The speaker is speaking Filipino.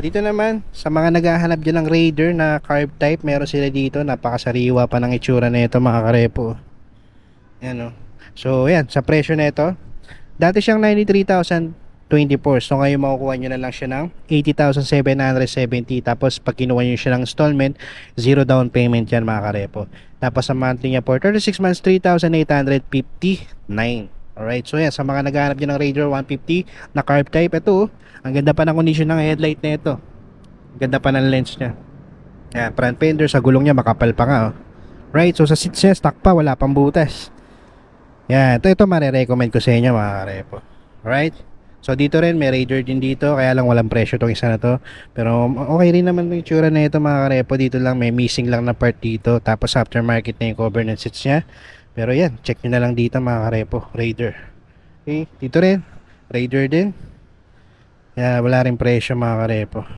Dito naman, sa mga naghahanap dyan ng Raider na carb type, meron sila dito. Napakasariwa pa ng itsura na ito mga karepo. Yan o. So, yan. Sa presyo na ito, dati siyang 93,024. So, ngayon makukuha nyo na lang siya ng 80,770. Tapos, pag kinuha nyo siya ng installment, zero down payment yan mga karepo. Tapos, sa monthly niya for 36 months, 3,859. Alright, so yan, sa mga naghahanap dyan ng Raider 150 na carb type, ito, ang ganda pa ng condition ng headlight na ito. Ang ganda pa ng lens niya. Yan, front fender, sa gulong niya, makapal pa nga, oh. Right, so sa seats niya, stock pa, wala pang butas. Yan, ito marirecommend ko sa inyo mga karepo. Alright, so dito rin, may Raider din dito, kaya lang walang presyo itong isa na to. Pero okay rin naman yung itsura na ito mga karepo. Dito lang, may missing lang na part dito. Tapos aftermarket na yung cover ng seats niya. Pero yan, check nyo na lang dito mga karepo, Raider. Okay, dito rin, Raider din. Yan, wala rin presyo mga karepo.